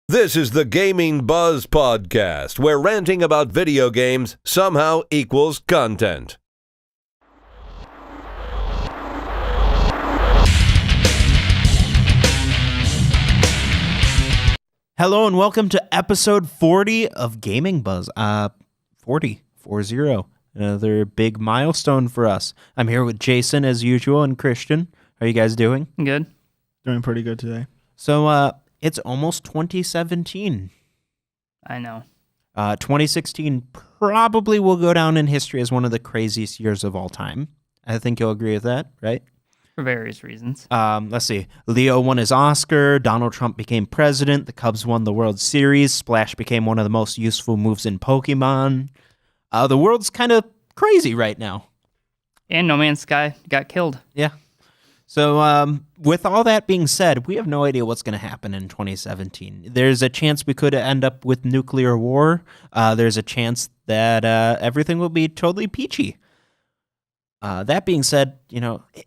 This is the Gaming Buzz Podcast, where ranting about video games somehow equals content. Hello and welcome to episode 40 of Gaming Buzz. 40, another big milestone for us. I'm here with Jason as usual and Christian. How are you guys doing? Good. Doing pretty good today. So, it's almost 2017. I know. 2016 probably will go down in history as one of the craziest years of all time. I think you'll agree with that, right? For various reasons. Let's see. Leo won his Oscar. Donald Trump became president. The Cubs won the World Series. Splash became one of the most useful moves in Pokemon. The world's kind of crazy right now. And No Man's Sky got killed. Yeah. So with all that being said, we have no idea what's going to happen in 2017. There's a chance we could end up with nuclear war. There's a chance that everything will be totally peachy. That being said,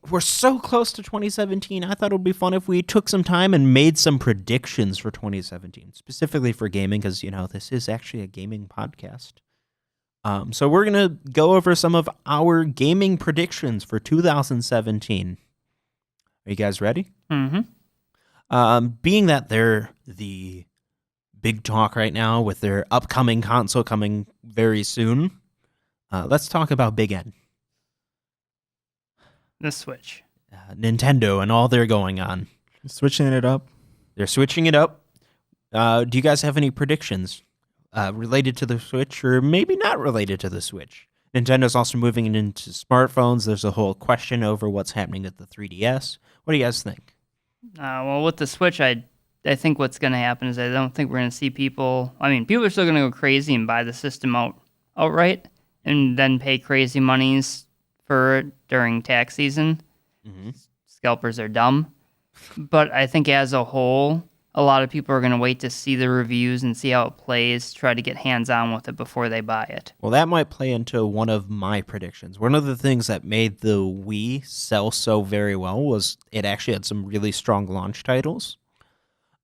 we're so close to 2017. I thought it would be fun if we took some time and made some predictions for 2017, specifically for gaming, because, this is actually a gaming podcast. So we're going to go over some of our gaming predictions for 2017. Are you guys ready? Mm-hmm. Being that they're the big talk right now with their upcoming console coming very soon, let's talk about Big N. The Switch. Nintendo and all they're going on. Switching it up. They're switching it up. Do you guys have any predictions related to the Switch or maybe not related to the Switch? Nintendo's also moving into smartphones. There's a whole question over what's happening with the 3DS. What do you guys think? Well, with the Switch, I think what's going to happen is I don't think we're going to see people... people are still going to go crazy and buy the system outright and then pay crazy monies for it during tax season. Mm-hmm. Scalpers are dumb. But I think as a whole, a lot of people are going to wait to see the reviews and see how it plays, try to get hands-on with it before they buy it. Well, that might play into one of my predictions. One of the things that made the Wii sell so very well was it actually had some really strong launch titles.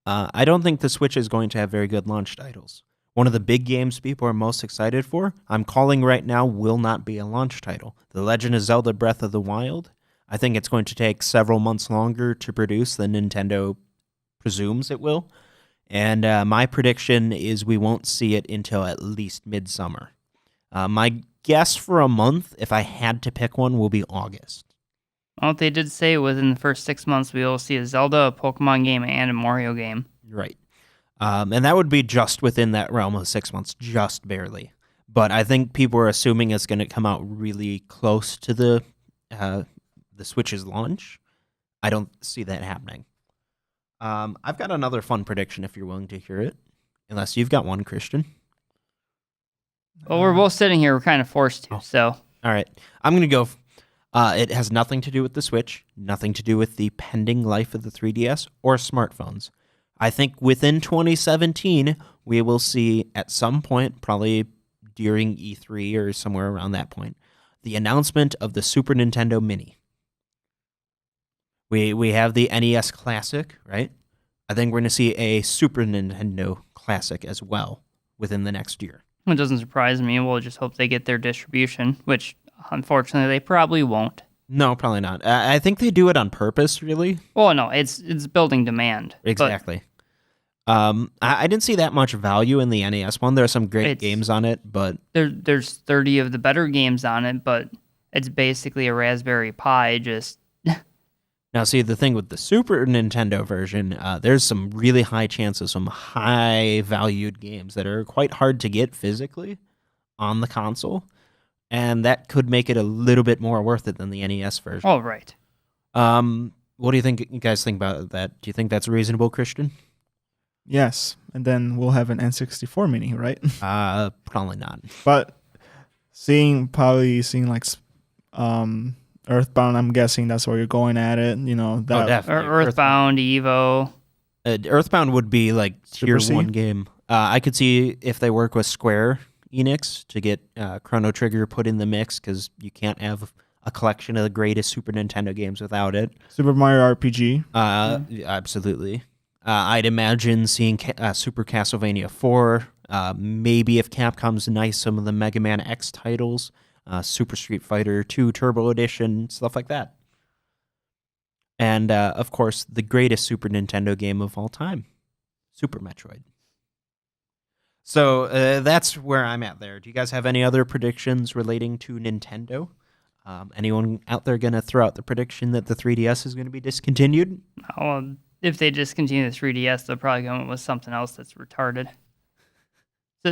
I don't think the Switch is going to have very good launch titles. One of the big games people are most excited for, I'm calling right now, will not be a launch title. The Legend of Zelda Breath of the Wild. I think it's going to take several months longer to produce than Nintendo presumes it will. And my prediction is we won't see it until at least midsummer. My guess for a month, if I had to pick one, will be August. Well, they did say within the first 6 months we will see a Zelda, a Pokemon game, and a Mario game. Right. And that would be just within that realm of 6 months, just barely. But I think people are assuming it's going to come out really close to the Switch's launch. I don't see that happening. I've got another fun prediction if you're willing to hear it. Unless you've got one, Christian. Well, we're both sitting here. We're kind of forced to, so... All right. I'm going to go... it has nothing to do with the Switch, nothing to do with the pending life of the 3DS or smartphones. I think within 2017, we will see at some point, probably during E3 or somewhere around that point, the announcement of the Super Nintendo Mini. We have the NES Classic, right? I think we're going to see a Super Nintendo Classic as well within the next year. It doesn't surprise me. We'll just hope they get their distribution, which unfortunately they probably won't. No, probably not. I think they do it on purpose, really. Well, no, it's building demand. Exactly. I didn't see that much value in the NES one. There are some great games on it, but... There's 30 of the better games on it, but it's basically a Raspberry Pi, just... Now, see, the thing with the Super Nintendo version, there's some really high chances, some high-valued games that are quite hard to get physically on the console, and that could make it a little bit more worth it than the NES version. Oh, right. What do you guys think about that? Do you think that's reasonable, Christian? Yes, and then we'll have an N64 mini, right? Probably not. But probably seeing like Earthbound, I'm guessing that's where you're going at it. Definitely. Earthbound, Evo. Earthbound would be like tier Super C? 1 game. I could see if they work with Square Enix to get Chrono Trigger put in the mix, because you can't have a collection of the greatest Super Nintendo games without it. Super Mario RPG. Absolutely. I'd imagine seeing Super Castlevania 4. Maybe if Capcom's nice, some of the Mega Man X titles, Super Street Fighter 2 Turbo Edition, stuff like that. And, of course, the greatest Super Nintendo game of all time, Super Metroid. So that's where I'm at there. Do you guys have any other predictions relating to Nintendo? Anyone out there going to throw out the prediction that the 3DS is going to be discontinued? If they discontinue the 3DS, they'll probably come up with something else that's retarded.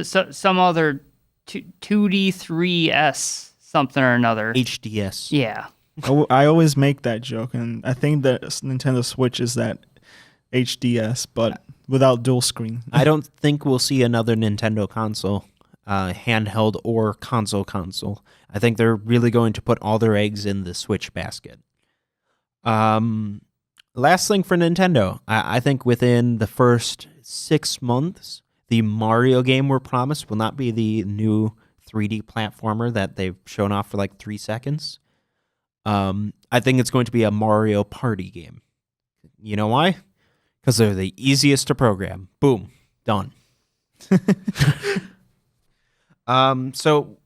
So some other 2D 3S something or another. HDS. Yeah. I always make that joke, and I think that Nintendo Switch is that HDS, but without dual screen. I don't think we'll see another Nintendo console, handheld or console. I think they're really going to put all their eggs in the Switch basket. Last thing for Nintendo, I think within the first 6 months, the Mario game we're promised will not be the new 3D platformer that they've shown off for like 3 seconds. I think it's going to be a Mario Party game. You know why? Because they're the easiest to program. Boom. Done. So,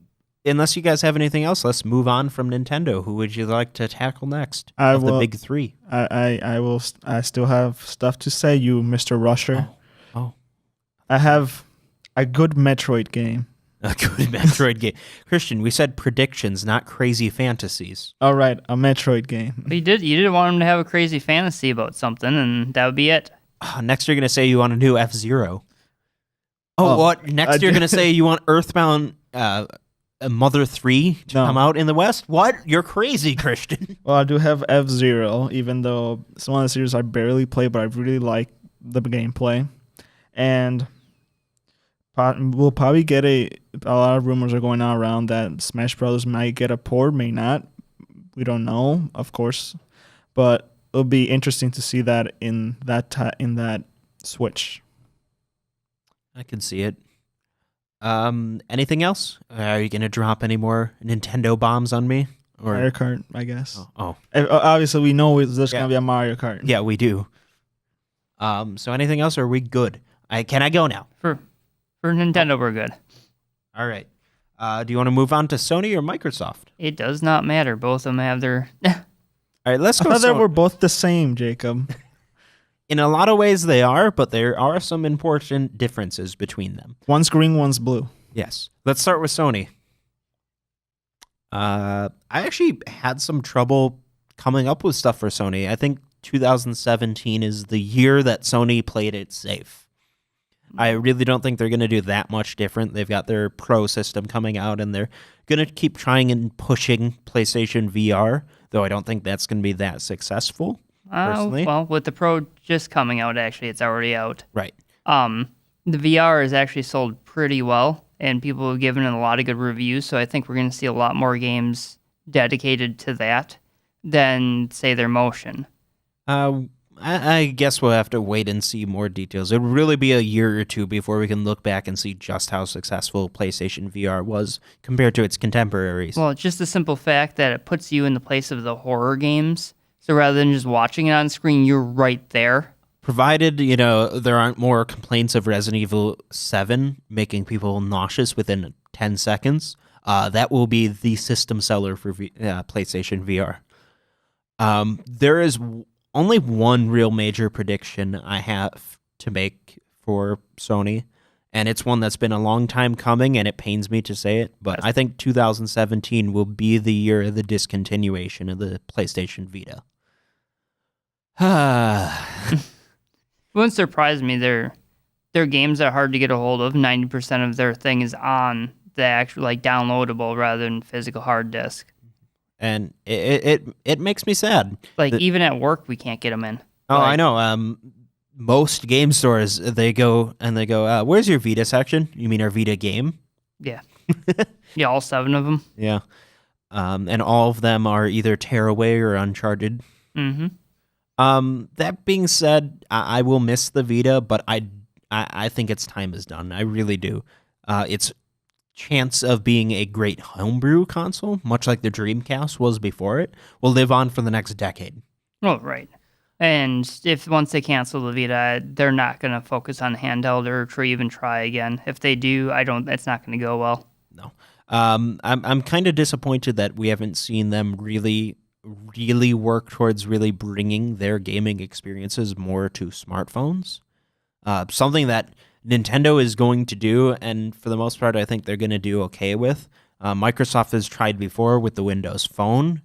unless you guys have anything else, let's move on from Nintendo. Who would you like to tackle next? The big three. I will. I still have stuff to say, you Mr. Rusher. Oh. I have a good Metroid game. A good Metroid game. Christian, we said predictions, not crazy fantasies. All right, a Metroid game. You did want him to have a crazy fantasy about something, and that would be it. Next, you're going to say you want a new F-Zero. What? Next, you're going to say you want Earthbound Mother 3 to come out in the West? What? You're crazy, Christian. Well, I do have F-Zero, even though it's one of the series I barely play, but I really like the gameplay. And we'll probably get a lot of rumors are going on around that Smash Brothers might get a port, may not. We don't know, of course, but it'll be interesting to see that in that Switch. I can see it. Anything else? Are you going to drop any more Nintendo bombs on me? Or Mario Kart, I guess. Oh. Obviously, we know there's going to be a Mario Kart. Yeah, we do. So anything else, or are we good? Can I go now? For Nintendo, we're good. All right. Do you want to move on to Sony or Microsoft? It does not matter. Both of them have their... All right, let's go. I thought they were both the same, Jacob. In a lot of ways they are, but there are some important differences between them. One's green, one's blue. Yes. Let's start with Sony. I actually had some trouble coming up with stuff for Sony. I think 2017 is the year that Sony played it safe. I really don't think they're going to do that much different. They've got their Pro system coming out, and they're going to keep trying and pushing PlayStation VR, though I don't think that's going to be that successful, personally. Well, with the Pro just coming out, actually, it's already out. Right. The VR has actually sold pretty well, and people have given it a lot of good reviews, so I think we're going to see a lot more games dedicated to that than, say, their motion. I guess we'll have to wait and see more details. It'll really be a year or two before we can look back and see just how successful PlayStation VR was compared to its contemporaries. Well, it's just the simple fact that it puts you in the place of the horror games. So rather than just watching it on screen, you're right there. Provided, there aren't more complaints of Resident Evil 7 making people nauseous within 10 seconds, that will be the system seller for PlayStation VR. There is only one real major prediction I have to make for Sony, and it's one that's been a long time coming, and it pains me to say it, but I think 2017 will be the year of the discontinuation of the PlayStation Vita. It wouldn't surprise me. Their games are hard to get a hold of. 90% of their thing is on the actual downloadable rather than physical hard disk. And it makes me sad. Even at work, we can't get them in. Oh, I know. Most game stores, they go, where's your Vita section? You mean our Vita game? Yeah. Yeah, all 7 of them. Yeah. And all of them are either Tearaway or Uncharted. Mm-hmm. That being said, I will miss the Vita, but I think its time is done. I really do. Its chance of being a great homebrew console, much like the Dreamcast was before it, will live on for the next decade. Oh, right. And if once they cancel the Vita, they're not going to focus on handheld or even try again. If they do, it's not going to go well. No. I'm kind of disappointed that we haven't seen them really work towards really bringing their gaming experiences more to smartphones. Something that Nintendo is going to do, and for the most part, I think they're going to do okay with. Microsoft has tried before with the Windows Phone,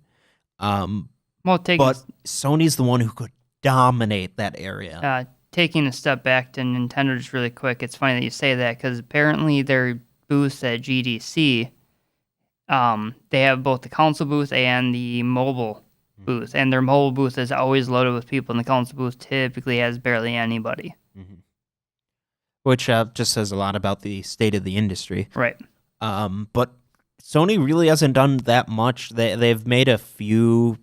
but Sony's the one who could dominate that area. Taking a step back to Nintendo just really quick, it's funny that you say that because apparently their booth at GDC, they have both the console booth and the mobile booth, and their mobile booth is always loaded with people, and the console booth typically has barely anybody. Mm-hmm. Which just says a lot about the state of the industry. Right. But Sony really hasn't done that much. They've made a few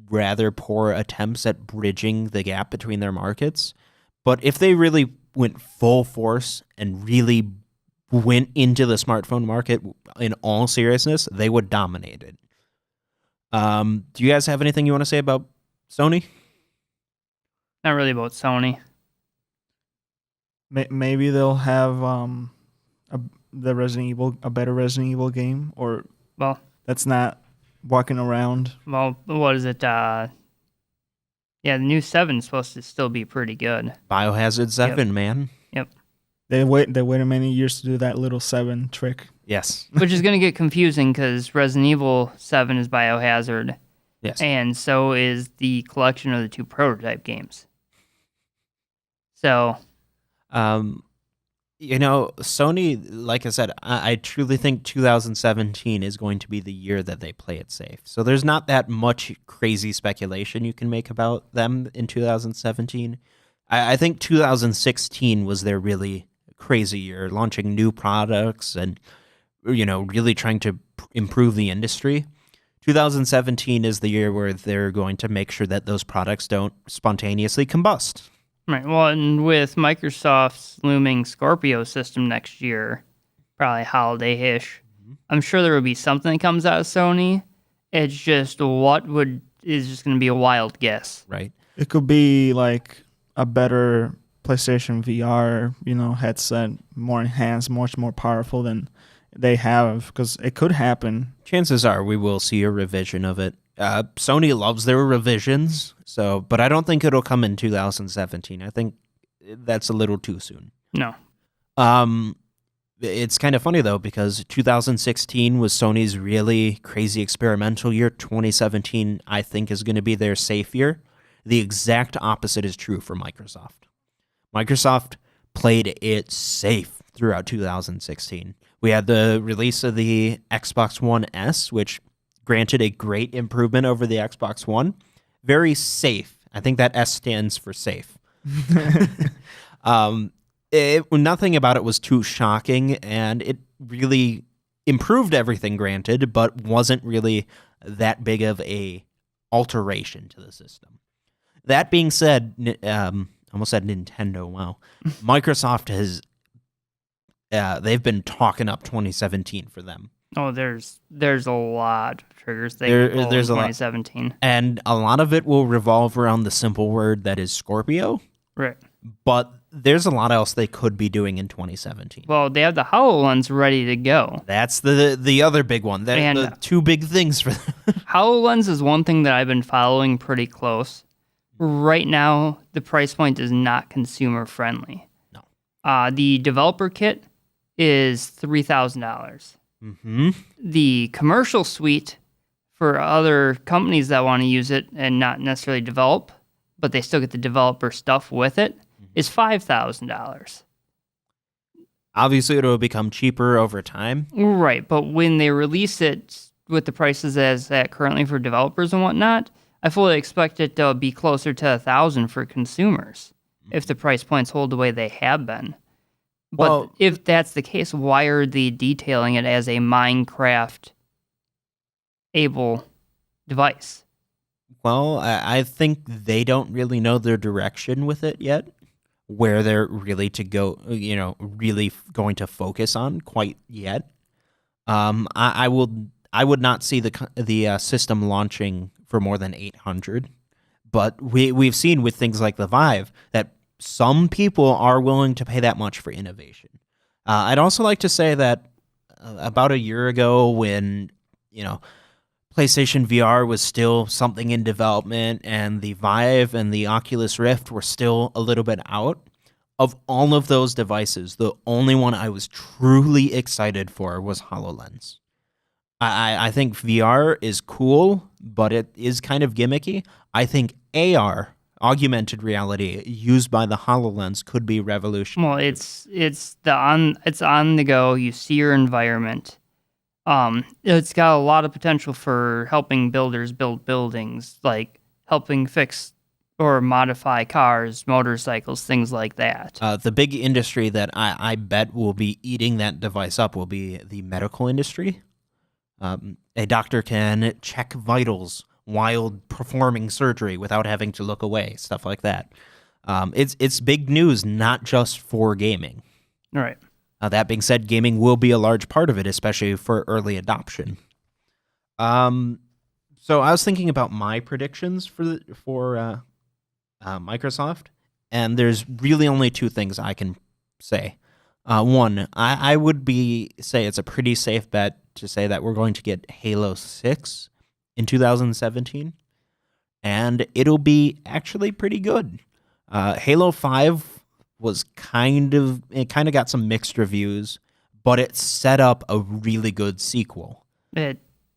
rather poor attempts at bridging the gap between their markets. But if they really went full force and really went into the smartphone market in all seriousness, they would dominate it. Do you guys have anything you want to say about Sony? Not really about Sony. Maybe they'll have a better Resident Evil game, or that's not walking around. Well, what is it? Yeah, the new 7 is supposed to still be pretty good. Biohazard 7, man. Yep. They waited many years to do that little 7 trick. Yes. Which is going to get confusing because Resident Evil 7 is Biohazard. Yes. And so is the collection of the 2 prototype games. So... Sony, like I said, I truly think 2017 is going to be the year that they play it safe. So there's not that much crazy speculation you can make about them in 2017. I think 2016 was their really crazy year, launching new products and, really trying to improve the industry. 2017 is the year where they're going to make sure that those products don't spontaneously combust. Right. Well, and with Microsoft's looming Scorpio system next year, probably holiday-ish, I'm sure there will be something that comes out of Sony. It's just is just going to be a wild guess. Right. It could be like a better PlayStation VR, headset, more enhanced, much more powerful than they have, because it could happen. Chances are we will see a revision of it. Sony loves their revisions, but I don't think it'll come in 2017. I think that's a little too soon. No. It's kind of funny, though, because 2016 was Sony's really crazy experimental year. 2017, I think, is going to be their safe year. The exact opposite is true for Microsoft. Microsoft played it safe throughout 2016. We had the release of the Xbox One S, which granted a great improvement over the Xbox One. Very safe. I think that S stands for safe. Nothing about it was too shocking, and it really improved everything, granted, but wasn't really that big of a alteration to the system. That being said, almost said Nintendo, wow. Microsoft they've been talking up 2017 for them. Oh, there's a lot of triggers there's in 2017. And a lot of it will revolve around the simple word that is Scorpio. Right. But there's a lot else they could be doing in 2017. Well, they have the HoloLens ready to go. That's the other big one. The two big things for them. HoloLens is one thing that I've been following pretty close. Right now, the price point is not consumer friendly. No. The developer kit is $3,000. Mm-hmm. The commercial suite for other companies that want to use it and not necessarily develop, but they still get the developer stuff with it, is $5,000. Obviously, it will become cheaper over time. Right, but when they release it with the prices as that currently for developers and whatnot, I fully expect it to be closer to $1,000 for consumers if the price points hold the way they have been. But if that's the case, why are they detailing it as a Minecraft-able device? Well, I think they don't really know their direction with it yet, where they're really to go, really going to focus on quite yet. I would not see the system launching for more than $800, But we've seen with things like the Vive that some people are willing to pay that much for innovation. I'd also like to say that about a year ago when, PlayStation VR was still something in development and the Vive and the Oculus Rift were still a little bit out, of all of those devices, the only one I was truly excited for was HoloLens. I think VR is cool, but it is kind of gimmicky. I think AR, augmented reality, used by the HoloLens could be revolutionary. Well, it's on the go. You see your environment. It's got a lot of potential for helping builders build buildings, like helping fix or modify cars, motorcycles, things like that. The big industry that I bet will be eating that device up will be the medical industry. A doctor can check vitals while performing surgery without having to look away, stuff like that. It's big news, not just for gaming. All right. That being said, gaming will be a large part of it, especially for early adoption. So I was thinking about my predictions for Microsoft, and there's really only two things I can say. One, I would say it's a pretty safe bet to say that we're going to get Halo 6 in 2017, and it'll be actually pretty good. Halo 5 was kind of got some mixed reviews, but it set up a really good sequel.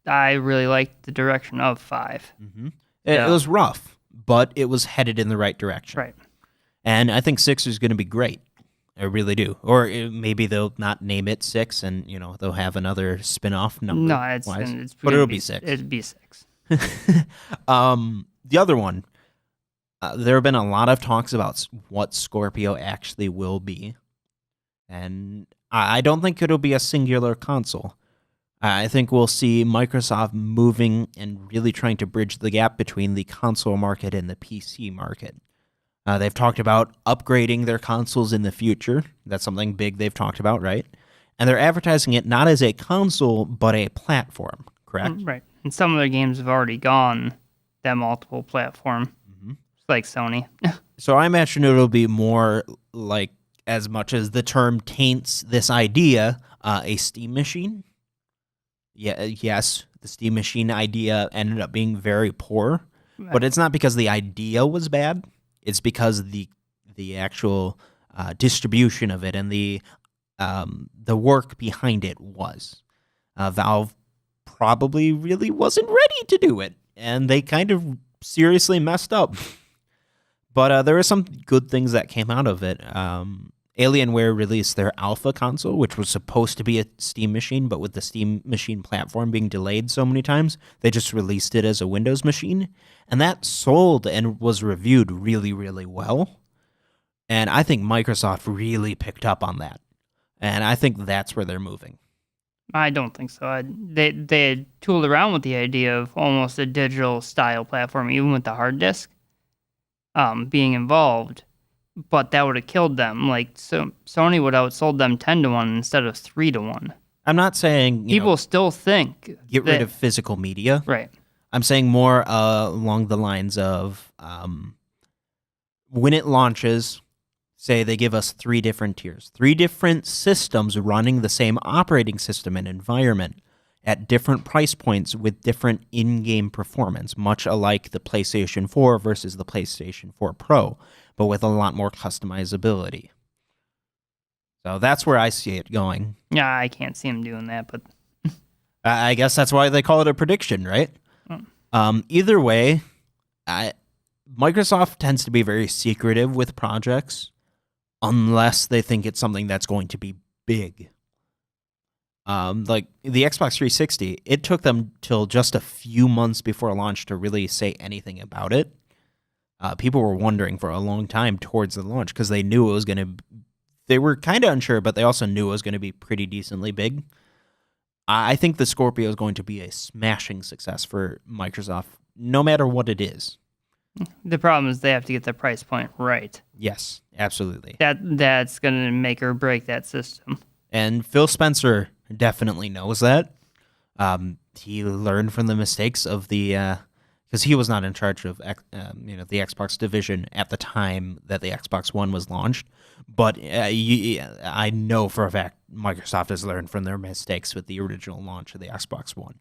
I really liked the direction of 5. Mm-hmm. It was rough, but it was headed in the right direction. Right. And I think 6 is going to be great. I really do. Or maybe they'll not name it 6, and they'll have another spin-off number. No, but it'll be 6. It'd be 6. The other one. There have been a lot of talks about what Scorpio actually will be, and I don't think it'll be a singular console. I think we'll see Microsoft moving and really trying to bridge the gap between the console market and the PC market. They've talked about upgrading their consoles in the future. That's something big they've talked about, right? And they're advertising it not as a console, but a platform, correct? Right. And some of their games have already gone that multiple platform. Like Sony. So I imagine it'll be more like, as much as the term taints this idea, a Steam machine. Yes, the Steam machine idea ended up being very poor, but it's not because the idea was bad. It's because the actual distribution of it and the work behind it was. Valve probably really wasn't ready to do it, and they kind of seriously messed up. But there were some good things that came out of it. Alienware released their Alpha console, which was supposed to be a Steam machine, but with the Steam machine platform being delayed so many times, they just released it as a Windows machine. And that sold and was reviewed really, really well. And I think Microsoft really picked up on that. And I think that's where they're moving. I don't think so. They had tooled around with the idea of almost a digital style platform, even with the hard disk. Being involved, but that would have killed them. So Sony would have outsold them 10-1 instead of 3-1. I'm not saying people still think get rid of physical media, right? I'm saying more along the lines of when it launches, say they give us 3 different tiers, 3 different systems running the same operating system and environment at different price points with different in-game performance, much alike the PlayStation 4 versus the PlayStation 4 Pro, but with a lot more customizability. So that's where I see it going. Yeah, I can't see them doing that, but I guess that's why they call it a prediction, right? Either way, Microsoft tends to be very secretive with projects unless they think it's something that's going to be big. Like the Xbox 360, it took them till just a few months before launch to really say anything about it. People were wondering for a long time towards the launch because they knew it was going to. They were kind of unsure, but they also knew it was going to be pretty decently big. I think the Scorpio is going to be a smashing success for Microsoft, no matter what it is. The problem is they have to get the price point right. Yes, absolutely. That's going to make or break that system. And Phil Spencer definitely knows that. He learned from the mistakes of the... because he was not in charge of the Xbox division at the time that the Xbox One was launched. But I know for a fact Microsoft has learned from their mistakes with the original launch of the Xbox One.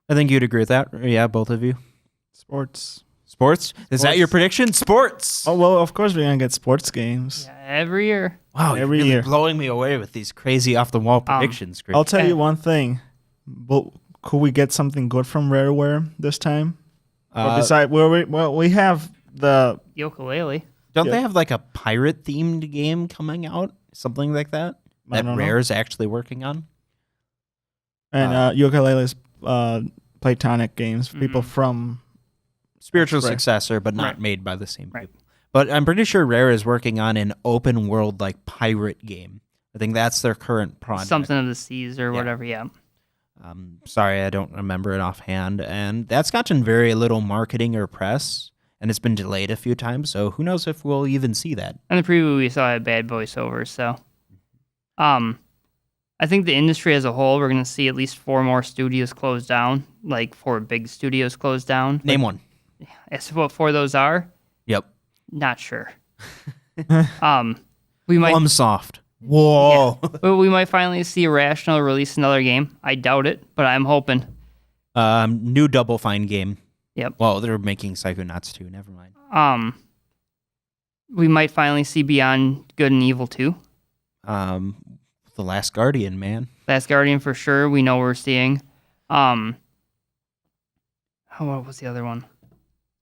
I think you'd agree with that. Yeah, both of you. Sports. Is that your prediction? Sports. Oh, well, of course we're going to get sports games. Yeah, every year. Wow, every you're really year. blowing me away with these crazy off-the-wall predictions, Chris. I'll tell you one thing. Could we get something good from Rareware this time? Or we have the Ukulele. Don't they have like a pirate-themed game coming out? Something like that? That Rare's actually working on? And Ukulele's Platonic games. People from... Spiritual successor, but not made by the same people. But I'm pretty sure Rare is working on an open-world like pirate game. I think that's their current project. Something of the seas or whatever, yeah. Sorry, I don't remember it offhand. And that's gotten very little marketing or press. And it's been delayed a few times, so who knows if we'll even see that. And the preview we saw had bad voiceovers, so. I think the industry as a whole, we're going to see at least 4 more studios close down, like 4 big studios close down. Name one. As to what 4 those are? Yep. Not sure. We might. Plumsoft. Whoa. Yeah. We might finally see Irrational release another game. I doubt it, but I'm hoping. New Double Fine game. Yep. Well, they're making Psychonauts 2. Never mind. We might finally see Beyond Good and Evil 2. The Last Guardian, man. Last Guardian for sure. We know we're seeing. What was the other one?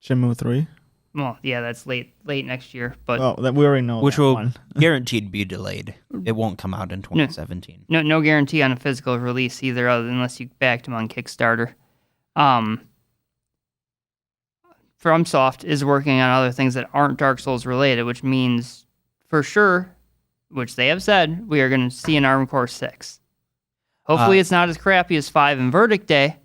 Shenmue 3. Well, yeah, that's late next year. But we already know which that will one. guaranteed be delayed. It won't come out in 2017. No guarantee on a physical release either, unless you backed them on Kickstarter. FromSoft is working on other things that aren't Dark Souls related, which means for sure, which they have said, we are going to see an Armored Core 6. Hopefully it's not as crappy as 5 and Verdict Day.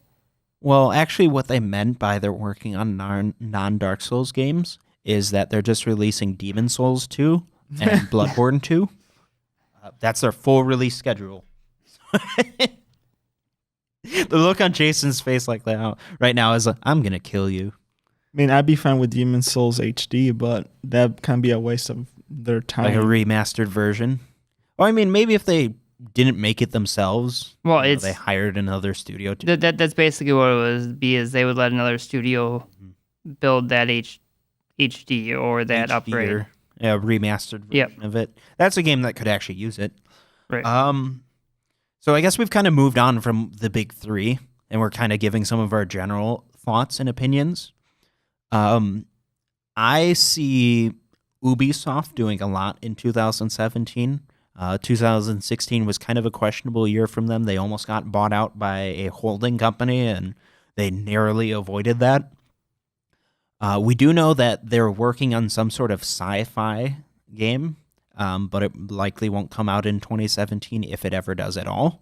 Well, actually what they meant by they're working on non-Dark Souls games is that they're just releasing Demon Souls 2 and Bloodborne 2. That's their full release schedule. The look on Jason's face like that right now is I'm going to kill you. I mean, I'd be fine with Demon Souls HD, but that can be a waste of their time. Like a remastered version. Or I mean, maybe if they didn't make it themselves, they hired another studio to. That's basically what it would be. Is they would let another studio build that HD or that upgrade, or, remastered version of it. That's a game that could actually use it. Right. So I guess we've kind of moved on from the big 3, and we're kind of giving some of our general thoughts and opinions. I see Ubisoft doing a lot in 2017. 2016 was kind of a questionable year from them. They almost got bought out by a holding company, and they narrowly avoided that. We do know that they're working on some sort of sci-fi game, but it likely won't come out in 2017 if it ever does at all.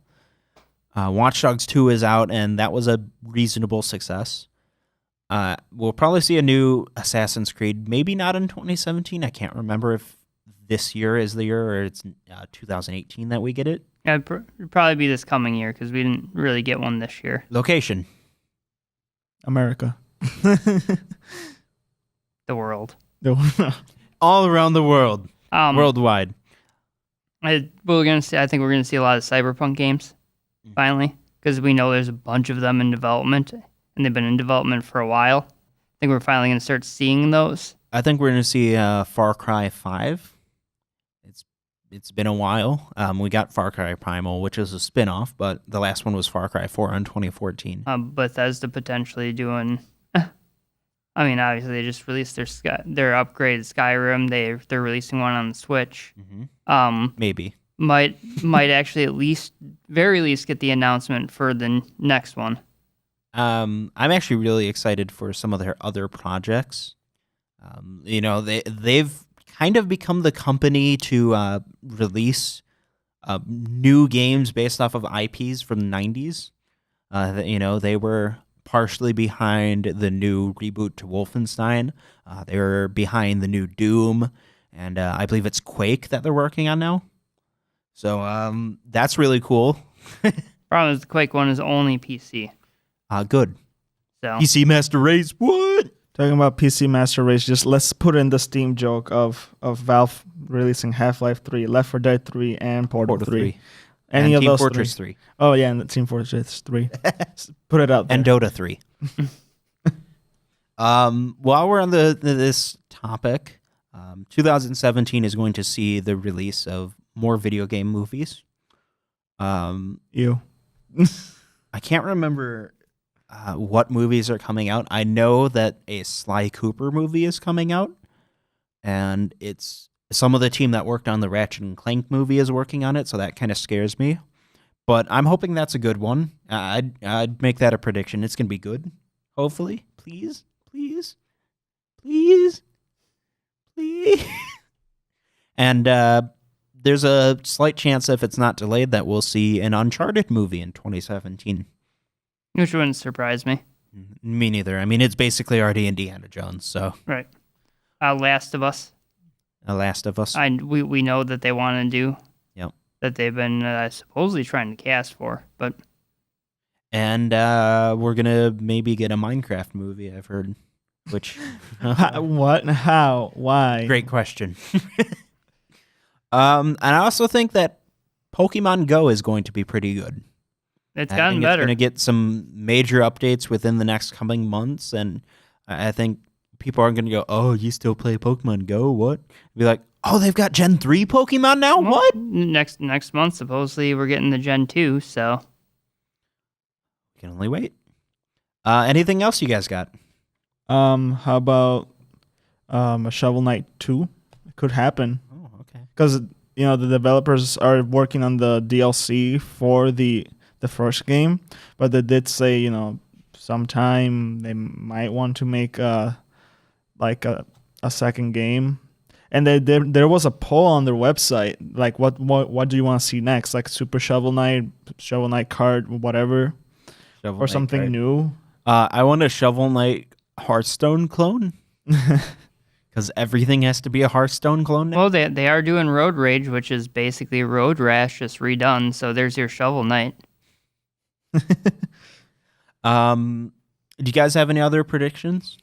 Watch Dogs 2 is out, and that was a reasonable success. We'll probably see a new Assassin's Creed, maybe not in 2017. I can't remember if this year is the year or it's 2018 that we get it. Yeah, it'd probably be this coming year because we didn't really get one this year. Location. America. The world. All around the world. Worldwide. I think we're gonna see a lot of Cyberpunk games finally, because we know there's a bunch of them in development, and they've been in development for a while. I think we're finally gonna start seeing those. I think we're gonna see Far Cry 5. It's been a while. We got Far Cry Primal, which is a spin-off, but the last one was Far Cry 4 in 2014. Bethesda potentially doing. I mean, obviously they just released their upgraded Skyrim. They're releasing one on the Switch. Mm-hmm. Maybe might actually very least get the announcement for the next one. I'm actually really excited for some of their other projects. They've kind of become the company to release new games based off of IPs from the 90s. They were partially behind the new reboot to Wolfenstein. They were behind the new Doom, and I believe it's Quake that they're working on now. So that's really cool. Problem is the Quake one is only PC. Good. So PC Master Race, what? Talking about PC Master Race, just let's put in the Steam joke of Valve releasing Half-Life 3, Left 4 Dead 3, and Portal 3. Any and of Team those Fortress 3. 3. Oh, yeah, and Team Fortress 3. Put it out there. And Dota 3. While we're on this topic, 2017 is going to see the release of more video game movies. You. I can't remember what movies are coming out. I know that a Sly Cooper movie is coming out, and it's some of the team that worked on the Ratchet and Clank movie is working on it, so that kind of scares me. But I'm hoping that's a good one. I'd make that a prediction. It's gonna be good. Hopefully, please. And there's a slight chance, if it's not delayed, that we'll see an Uncharted movie in 2017. which wouldn't surprise me. Me neither. I mean, it's basically already Indiana Jones, so Right. Last of Us. The Last of Us. We know that they want to do. Yep. That they've been supposedly trying to cast for, but And we're gonna maybe get a Minecraft movie, I've heard. Which What? How? Why? great question. And I also think that Pokemon Go is going to be pretty good. it's I gotten think better. It's going to get some major updates within the next coming months, and I think people aren't going to go, "Oh, you still play Pokemon Go? What?" Be like, "Oh, they've got Gen 3 Pokemon now? Well, What?" Next month, supposedly, we're getting the Gen 2, so. We can only wait. Anything else you guys got? How about a Shovel Knight 2? It could happen. Oh, okay. Because, the developers are working on the DLC for the first game, but they did say, sometime they might want to make a second game. And there was a poll on their website, like what do you want to see next? Like Super Shovel Knight Kart, whatever, Shovel or Knight something card. new. I want a Shovel Knight Hearthstone clone. Because everything has to be a Hearthstone clone now. Well, they are doing Road Rage, which is basically Road Rash just redone, so there's your Shovel Knight. Do you guys have any other predictions?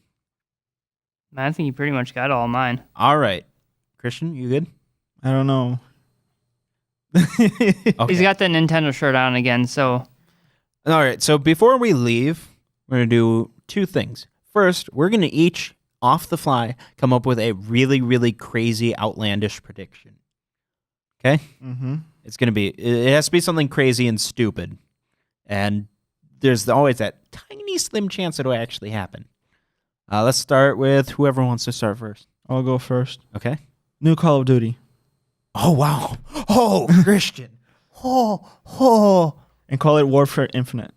I think you pretty much got all mine. All right. Christian, you good? I don't know. Okay. He's got the Nintendo shirt on again, so All right. So before we leave, we're going to do two things. First, we're going to each, off the fly, come up with a really, really crazy, outlandish prediction. Okay? Mm-hmm. It has to be something crazy and stupid. And there's always that tiny, slim chance it'll actually happen. Let's start with whoever wants to start first. I'll go first. Okay? New Call of Duty. Oh, wow. Oh, Christian. Oh. And call it Warfare Infinite.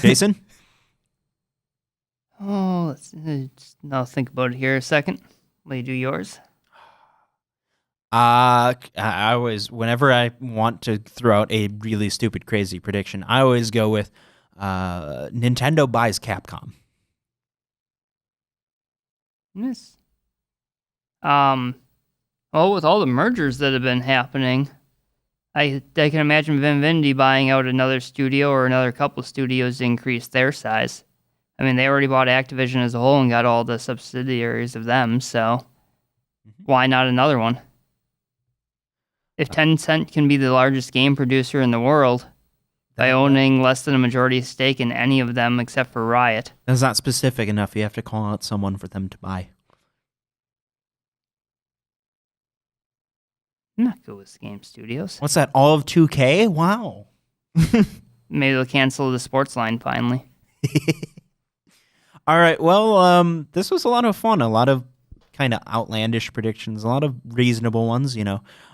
Jason? I'll think about it here a second. Will you do yours? I always, whenever I want to throw out a really stupid, crazy prediction, I always go with Nintendo buys Capcom. Yes. Well, with all the mergers that have been happening, I can imagine Vivendi buying out another studio or another couple studios to increase their size. I mean, they already bought Activision as a whole and got all the subsidiaries of them, so why not another one? If Tencent can be the largest game producer in the world by owning less than a majority stake in any of them except for Riot. That's not specific enough. You have to call out someone for them to buy. I'm not good with game studios. What's that? All of 2K? Wow. Maybe they'll cancel the sports line finally. All right. Well, this was a lot of fun. A lot of kind of outlandish predictions. A lot of reasonable ones.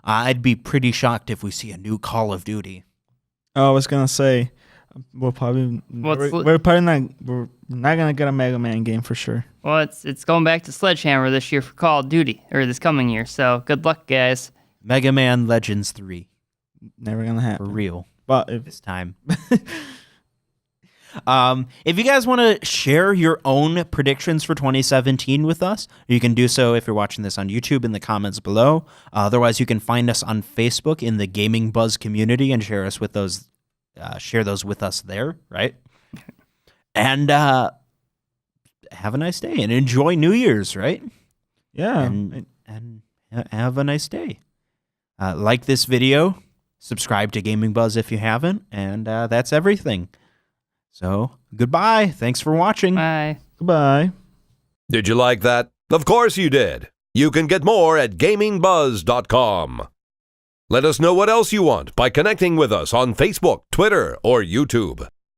I'd be pretty shocked if we see a new Call of Duty. Oh, I was gonna say we're not gonna get a Mega Man game for sure. Well, it's going back to Sledgehammer this year for Call of Duty, or this coming year, so good luck, guys. Mega Man Legends 3. Never gonna happen. For real. But if This time. If you guys want to share your own predictions for 2017 with us, you can do so if you're watching this on YouTube in the comments below. Otherwise, you can find us on Facebook in the Gaming Buzz community and share us with those share those with us there, right? And have a nice day and enjoy New Year's, right? Yeah. And have a nice day. Like this video, subscribe to Gaming Buzz if you haven't, and that's everything. So, goodbye. Thanks for watching. Bye. Goodbye. Did you like that? Of course you did. You can get more at gamingbuzz.com. Let us know what else you want by connecting with us on Facebook, Twitter, or YouTube.